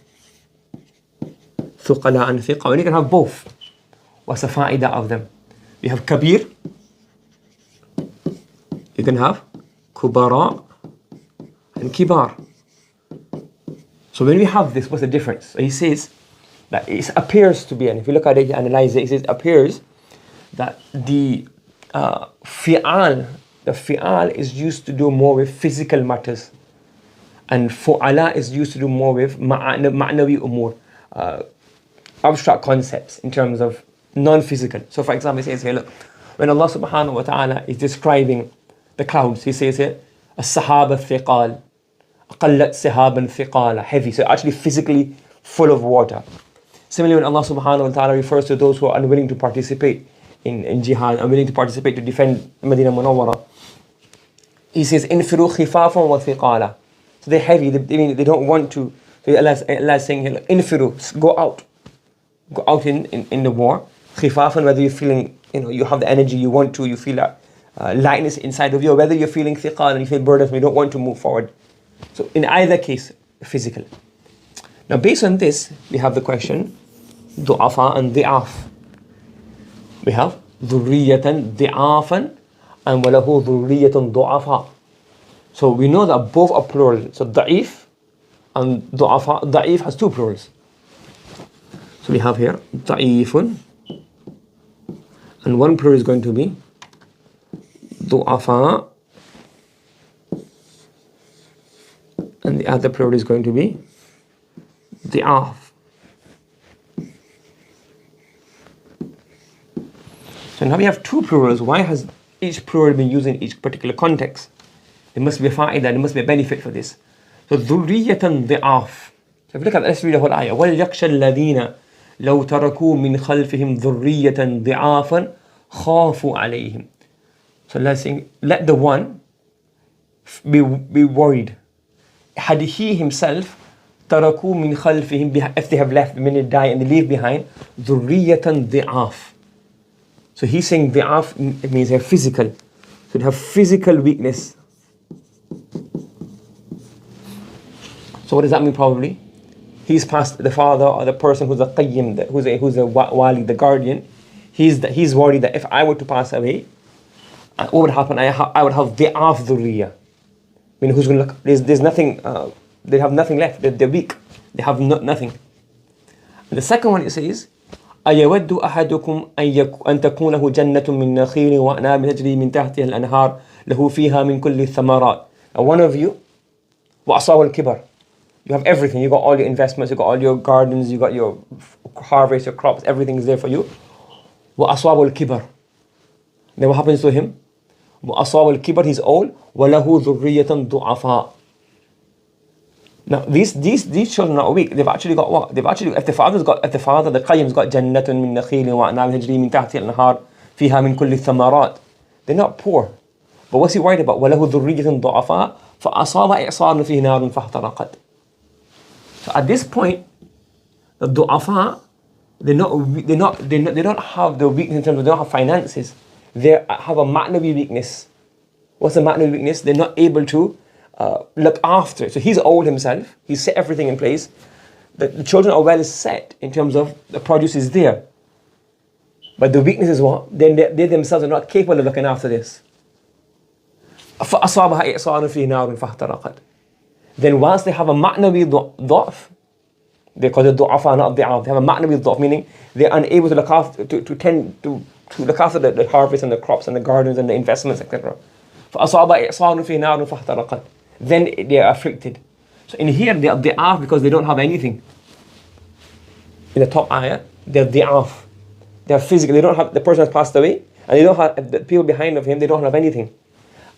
Thuqala and thiqal, and you can have both. What's the fa'idah of them? We have kabir, you can have kubara and kibar. So when we have this, what's the difference? So he says that it appears to be, and if you look at it, you analyze it, it appears that the fi'al is used to do more with physical matters, and fu'ala is used to do more with ma'nawi umur, abstract concepts in terms of non-physical. So for example, he says here, look, when Allah subhanahu wa ta'ala is describing the clouds, he says here, as-sahaba thiqal, aqallat sahaban thiqala, heavy, so actually physically full of water. Similarly, when Allah subhanahu wa ta'ala refers to those who are unwilling to participate in jihad, unwilling to participate to defend Medina Munawwara, he says, infiru khifafan wa thiqala. So they're heavy, they don't want to. So Allah is saying here, infiru, go out in the war. Khifafan, whether you're feeling, you have the energy you want to, you feel that lightness inside of you, or whether you're feeling thiqal and you feel burdened, you don't want to move forward. So in either case, physical. Now based on this, we have the question, du'afa and di'af. We have dhurriyatan di'afan and walahu dhurriyatun du'afa. So we know that both are plural. So da'if and du'afa, da'if has two plurals. So we have here da'ifun, and one plural is going to be du'afa, and the other plural is going to be di'af. So now we have two plurals. Why has each plural been used in each particular context? There must be a fa'idah, there must be a benefit for this. So dhurriyatan di'af. So if you look at, let's read the whole ayah. وَلْيَخْشَ الَّذِينَ لَوْ تَرَكُوا مِنْ خَلْفِهِمْ ذُرِّيَّةً ضِعَافًا خَافُوا عَلَيْهِمْ. So let's sing, let the one be worried. Had he himself تَرَكُوا مِنْ خَلْفِهِمْ, if they have left, the minute die and they leave behind, ذُرِّيَّةً ضِعَافًا. So he's saying di'af, it means have physical. So they have physical weakness. So what does that mean probably? He's past the father or the person who's a qayyim, who's a wali, the guardian. He's worried that if I were to pass away, what would happen? I would have di'af dhurriya. I mean, who's going to look? There's nothing, they have nothing left. They're weak. They have nothing. And the second one it says, أيود أحدكم أن تكون له جنة من نخيل وأعناب تجري من تحتها الأنهار له فيها من كل الثمرات. And one of you وأصاب الكبر. You have everything. You got all your investments, you got all your gardens, you got your harvest, your crops, everything is there for you. وأصاب الكبر. Then what happens to him? وأصاب الكبر, he's old. وله ذرية ضعفاء. Now these children are weak. They've actually got what? They've actually, if the Qayyim's got جنة من نخيل وأعناب تجري من تحتها الأنهار فيها من كل الثمرات. They're not poor. But what's he worried about? وله ذرية ضعفاء فأصاب إعصار فيه نار فاحترقت. So at this point, the du'afa, they don't have the weakness in terms of, they don't have finances. They have a ma'nawi weakness. What's the ma'nawi weakness? They're not able to look after it. So he's old himself. He's set everything in place. The children are well set in terms of the produce is there. But the weakness is what? They themselves are not capable of looking after this. فَأَصَابَهَا إِعْصَارٌ فِي نَارٌ فَاحْتَرَقَتْ. Then once they have a ma'nawi dha'f, they call it du'afa, not di'af. They have a ma'nawi dha'f, meaning they're unable to look after, to look after the harvest and the crops and the gardens and the investments, etc. فَأَصَابَ إِعْصَارٌ فِي نَارٌ فَاحْتَرَقَتْ. Then they are afflicted. So in here they are di'af because they don't have anything. In the top ayah, they're di'af. They're physical. They don't have, the person has passed away, and they don't have, the people behind of him, they don't have anything.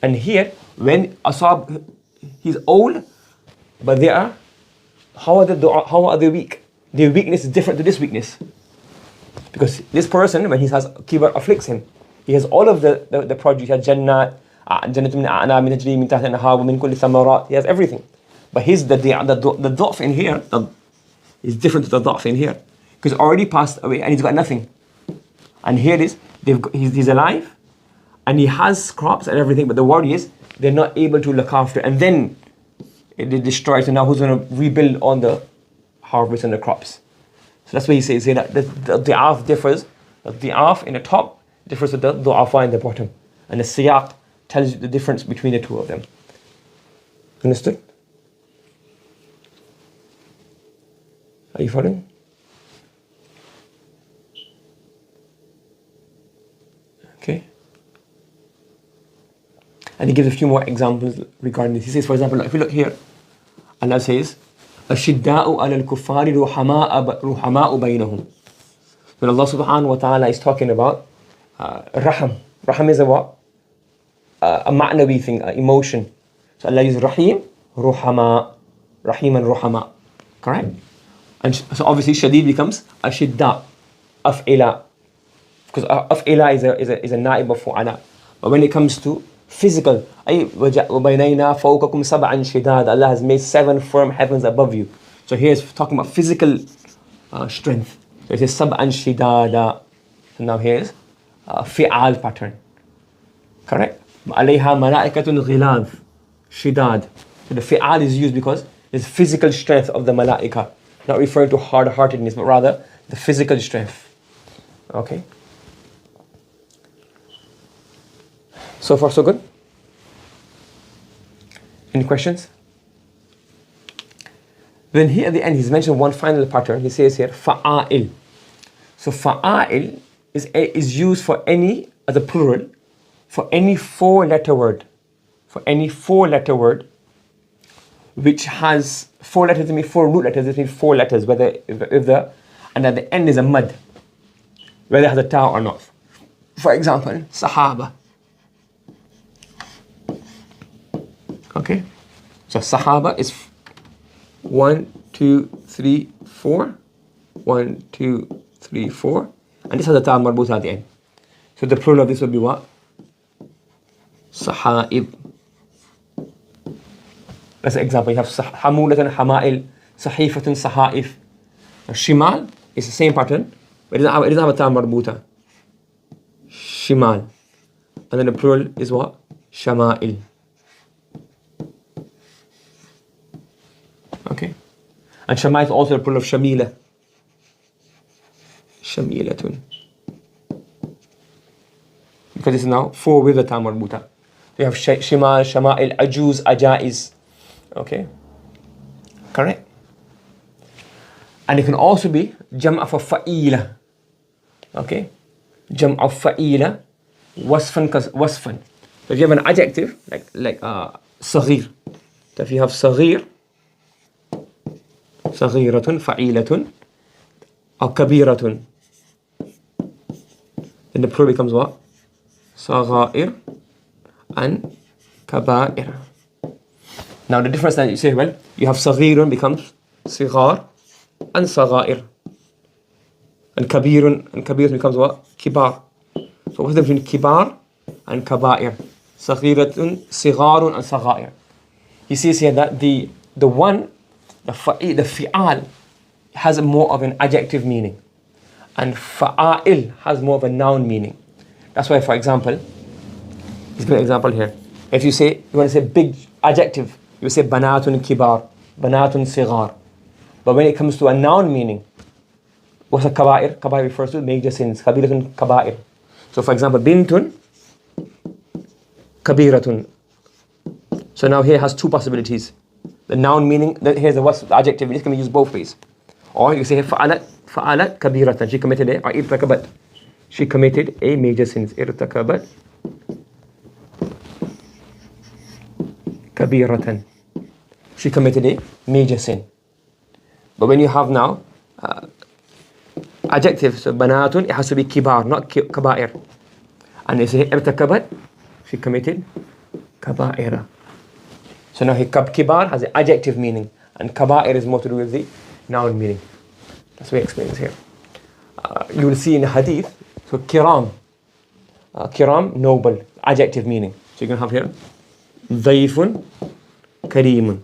And here, when Asab, he's old, but they are, how are they weak? Their weakness is different to this weakness. Because this person, when he has Kiba, afflicts him. He has all of the produce. He has Jannat, Jannat min a'nab min tajri min tahta an-nahar min kulli thamarat. He has everything. But his the dha'f in here is different to the dha'f in here. Because he's already passed away and he's got nothing. And here it is, he's alive and he has crops and everything, but the worry is they're not able to look after, and then it destroys. And now who's going to rebuild on the harvest and the crops? So that's why he says here that the di'af differs. The di'af in the top differs with the du'afa in the bottom. And the siyaq tells you the difference between the two of them. Understood? Are you following? Okay. And he gives a few more examples regarding this. He says, for example, if you look here, Allah says, أَشِدَّاءُ عَلَى الْكُفَّارِ رُحَمَاءُ بَيْنَهُم. When Allah subhanahu wa ta'ala is talking about raham. Raham is a what? A ma'nawi thing, emotion. So Allah uses rahim, ruhama. Rahim and ruhama. Correct? And so obviously shadid becomes ashidda, af'ila. Because af'ila is a na'ib of fu'ala. But when it comes to physical, وَبَيْنَيْنَا فَوْقَكُمْ سَبْعًا شِدَادًا, Allah has made 7 firm heavens above you. So here is talking about physical strength. So it says سَبْعًا شِدَادًا. So now here is fi'al pattern. Correct? عَلَيْهَا مَلَائِكَةٌ غِلَاظٌ شِدَاد. So the fi'al is used because it's physical strength of the malaika. Not referring to hard-heartedness, but rather the physical strength. Okay? So far, so good? Any questions? Then here at the end, he's mentioned one final pattern. He says here, fa'a'il. So fa'a'il is used for any, as a plural, for any 4-letter word. For any 4-letter word, which has 4 letters, it means 4 root letters, it means 4 letters, whether if the, and at the end is a mud, whether it has a ta or not. For example, sahaba. Okay, so sahaba is 1, 2, 3, 4, 1, 2, 3, 4, and this has a ta marbuta at the end. So the plural of this would be what? Sahaib. That's an example. You have hamulatan, hama'il, sahifatun, sahaif. Shimal is the same pattern, but it doesn't have a ta marbuta. Shimal. And then the plural is what? Shama'il. Okay. And Shama is also the plural of Shamila. Shamilatun. Because it's now 4 with the ta marbuta. You have Shimal, Shama'il, Ajuz, Ajaiz. Okay. Correct. And it can also be Jam'a for Fa'ila. Okay. Jam'u fa'ila, wasfan wasfan. So if you have an adjective like صغير, so if you have صغير, صغيرة, فعيلة, or كبيرة, then the plural becomes what? صغائر and كبائر. Now the difference that you say, well, you have صغير becomes صغار and صغائر. And kabir becomes what? Kibar. So what's the difference between kibar and kabair? Saghiratun, sigarun, and saghair. He says here that the fi'al has more of an adjective meaning, and fa'ail has more of a noun meaning. That's why, for example, he's got an example here. If you want to say big adjective, you say banatun kibar, banatun sigar. But when it comes to a noun meaning, what's a kabair? Kabair refers to major sins. Kabiratun kabair. So for example, bintun, kabiratun. So now here has two possibilities. The noun meaning, here's the adjective, we're just going to use both ways. Or you say fa'alat kabiratan. She committed or irtakabat. She committed a major sin. Irtakabat kabiratan. She committed a major sin. But when you have now adjective, so banatun, it has to be kibar, not kabair. And they say irtakabat, she committed kabaira. So now kibar has an adjective meaning, and kabair is more to do with the noun meaning. That's what he explains here. You will see in the Hadith, so kiram, noble, adjective meaning. So you're going to have here dayfun, kareemun.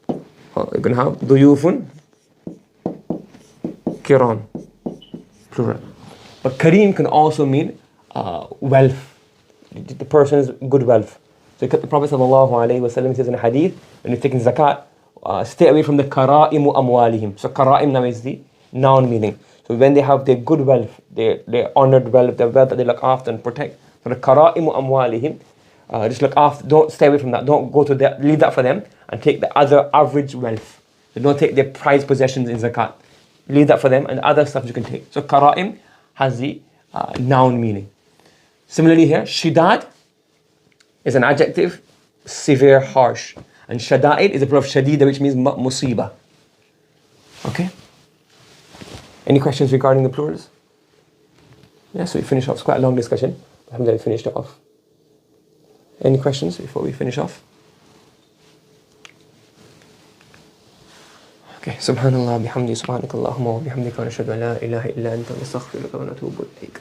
You're going to have duyufun, Kiran, plural. But Kareem can also mean wealth, the person's good wealth. So the Prophet ﷺ says in a hadith, when you're taking zakat, stay away from the kara'imu amwalihim. So kara'im now is the noun meaning. So when they have their good wealth, their honored wealth, their wealth that they look after and protect. So the kara'imu amwalihim, just look after, don't stay away from that, don't go to that, leave that for them and take the other average wealth. So don't take their prized possessions in zakat. Leave that for them, and other stuff you can take. So kara'im has the noun meaning. Similarly here, shidad is an adjective, severe, harsh. And shada'id is a plural of shadida, which means musiba. Okay? Any questions regarding the plurals? Yeah, so we finish off. It's quite a long discussion. I haven't really finished it off. Any questions before we finish off? Okay, subhanallah bihamdi subhanakallahumma wa bihamdika wa nashhadu an la ilaha illa anta nastaghfiruka wa natubu ilayk.